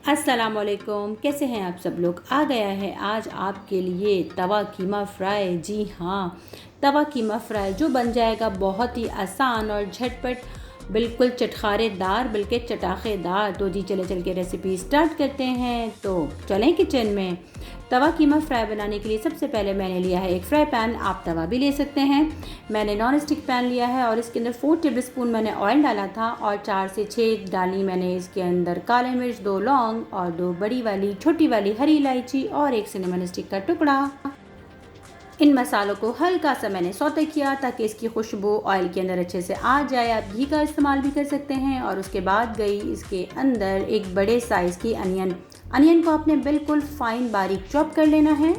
अस्सलामुअलैकुम, कैसे हैं आप सब लोग। आ गया है आज आपके लिए तवा कीमा फ्राई। जी हाँ, तवा कीमा फ्राई जो बन जाएगा बहुत ही आसान और झटपट, बिल्कुल चटखारेदार बल्कि चटाखेदार। तो जी चल के रेसिपी स्टार्ट करते हैं। तो चलें किचन में। तवा कीमा फ्राई बनाने के लिए सबसे पहले मैंने लिया है एक फ्राई पैन। आप तवा भी ले सकते हैं। मैंने नॉन स्टिक पैन लिया है और इसके अंदर 4 टेबलस्पून मैंने ऑयल डाला था और 4 से 6 डाली मैंने इसके अंदर काले मिर्च, 2 लौंग और 2 बड़ी वाली छोटी वाली हरी इलायची और 1 सिनेमन स्टिक का टुकड़ा। इन मसालों को हल्का सा मैंने सौते किया ताकि इसकी खुशबू ऑयल के अंदर अच्छे से आ जाए। आप घी का इस्तेमाल भी कर सकते हैं। और उसके बाद गई इसके अंदर एक बड़े साइज़ की अनियन को आपने बिल्कुल फाइन बारीक चॉप कर लेना है।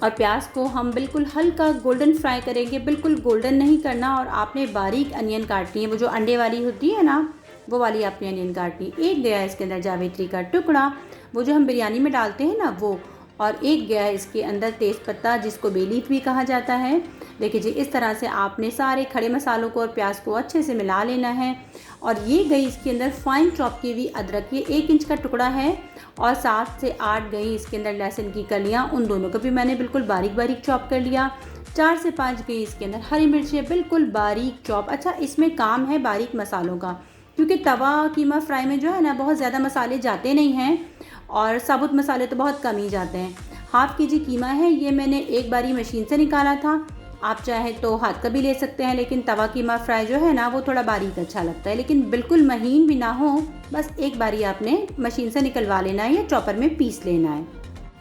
और प्याज को हम बिल्कुल हल्का गोल्डन फ्राई करेंगे, बिल्कुल गोल्डन नहीं करना। और आपने बारीक अनियन काटनी है, वो जो अंडे वाली होती है ना, वो वाली आपने अनियन काटनी। एक गया इसके अंदर जावित्री का टुकड़ा, वो जो हम बिरयानी में डालते हैं ना वो। और एक गया है इसके अंदर तेज़पत्ता, जिसको बे लीफ भी कहा जाता है। देखिए जी, इस तरह से आपने सारे खड़े मसालों को और प्याज को अच्छे से मिला लेना है। और ये गई इसके अंदर फाइन चॉप की हुई अदरक, ये 1 इंच का टुकड़ा है। और 7 से 8 गई इसके अंदर लहसुन की कलियाँ, उन दोनों को भी मैंने बिल्कुल बारीक बारीक चॉप कर लिया। 4 से 5 गई इसके अंदर हरी मिर्चें, बिल्कुल बारीक चॉप। अच्छा, इसमें काम है बारीक मसालों का, क्योंकि तवा कीमा फ्राई में जो है ना बहुत ज़्यादा मसाले जाते नहीं हैं और साबुत मसाले तो बहुत कम ही जाते हैं। हाफ़ केजी कीमा है, ये मैंने एक बारी मशीन से निकाला था। आप चाहें तो हाथ का भी ले सकते हैं, लेकिन तवा कीमा फ्राई जो है ना वो थोड़ा बारीक अच्छा लगता है, लेकिन बिल्कुल महीन भी ना हो। बस एक बारी आपने मशीन से निकलवा लेना है या चॉपर में पीस लेना है।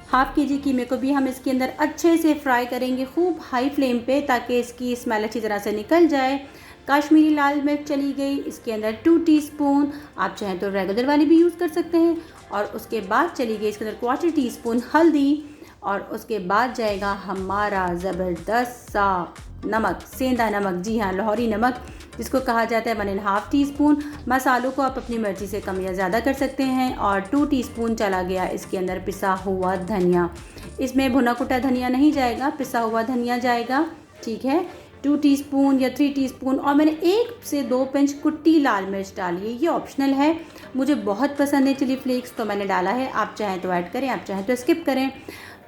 हाफ़ केजी कीमे को भी हम इसके अंदर अच्छे से फ्राई करेंगे, खूब हाई फ्लेम पे, ताकि इसकी स्मेल अच्छी तरह से निकल जाए। काश्मीरी लाल मिर्च चली गई इसके अंदर 2 टीस्पून, आप चाहें तो रेगुलर वाली भी यूज़ कर सकते हैं। और उसके बाद चली गई इसके अंदर 1/4 टीस्पून हल्दी। और उसके बाद जाएगा हमारा ज़बरदस्त सा नमक, सेंधा नमक। जी हाँ, लाहौरी नमक जिसको कहा जाता है, 1.5 टीस्पून। मसालों को आप अपनी मर्ज़ी से कम या ज़्यादा कर सकते हैं। और 2 टीस्पून चला गया इसके अंदर पिसा हुआ धनिया। इसमें भुना कुटा धनिया नहीं जाएगा, पिसा हुआ धनिया जाएगा, ठीक है। 2 टीस्पून या 3 टीस्पून। और मैंने 1 से 2 पिंच कुटी लाल मिर्च डाली है, ये ऑप्शनल है। मुझे बहुत पसंद है चिली फ्लेक्स, तो मैंने डाला है। आप चाहें तो ऐड करें, आप चाहें तो स्किप करें।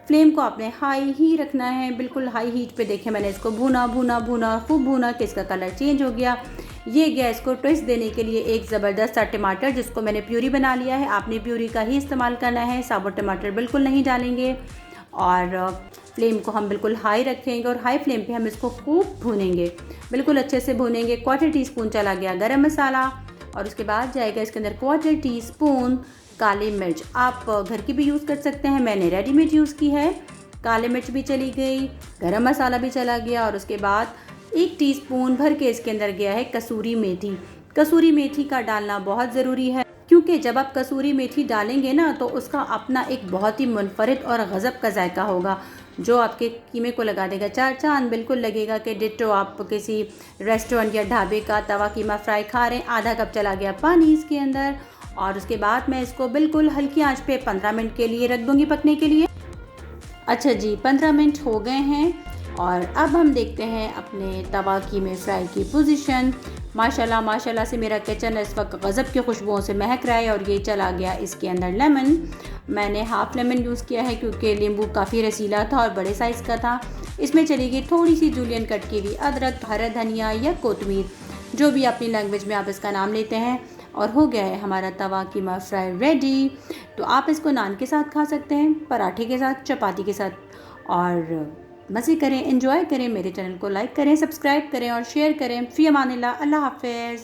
फ्लेम को आपने हाई ही रखना है, बिल्कुल हाई हीट पे। देखें, मैंने इसको भूना खूब भूना कि इसका कलर चेंज हो गया। ये गैस को ट्विस्ट देने के लिए एक ज़बरदस्त सा टमाटर, जिसको मैंने प्यूरी बना लिया है, आपने प्यूरी का ही इस्तेमाल करना है, साबुत टमाटर बिल्कुल नहीं डालेंगे। और फ्लेम को हम बिल्कुल हाई रखेंगे और हाई फ्लेम पे हम इसको खूब भूनेंगे, बिल्कुल अच्छे से भूनेंगे। 1/4 टीस्पून चला गया गरम मसाला। और उसके बाद जाएगा इसके अंदर 1/4 टीस्पून काली मिर्च, आप घर की भी यूज़ कर सकते हैं, मैंने रेडीमेड यूज़ की है। काली मिर्च भी चली गई, गरम मसाला भी चला गया। और उसके बाद 1 टीस्पून भर के इसके अंदर गया है कसूरी मेथी। कसूरी मेथी का डालना बहुत ज़रूरी है, क्योंकि जब आप कसूरी मेथी डालेंगे ना तो उसका अपना एक बहुत ही मुनफरिद और गज़ब का जायका होगा, जो आपके कीमे को लगा देगा चार चांद। बिल्कुल लगेगा कि डिट्टो आप किसी रेस्टोरेंट या ढाबे का तवा कीमा फ्राई खा रहे हैं। आधा कप चला गया पानी इसके अंदर। और उसके बाद मैं इसको बिल्कुल हल्की आंच पे 15 मिनट के लिए रख दूँगी पकने के लिए। अच्छा जी, 15 मिनट हो गए हैं और अब हम देखते हैं अपने तवा कीमे फ्राई की पोजीशन। माशाल्लाह से मेरा किचन इस वक्त गज़ब की खुशबुओं से महक रहा है। और ये चला गया इसके अंदर लेमन। मैंने हाफ़ लेमन यूज़ किया है, क्योंकि नींबू काफ़ी रसीला था और बड़े साइज़ का था। इसमें चली गई थोड़ी सी जूलियन कट की हुई अदरक, हरा धनिया या कोतमीर, जो भी अपनी लैंग्वेज में आप इसका नाम लेते हैं। और हो गया है हमारा तवा कीमा फ्राई रेडी। तो आप इसको नान के साथ खा सकते हैं, पराठे के साथ, चपाती के साथ। और मज़े करें, एंजॉय करें। मेरे चैनल को लाइक करें, सब्सक्राइब करें और शेयर करें। फ़ी अमानिल्लाह, अल्लाह हाफ़िज़।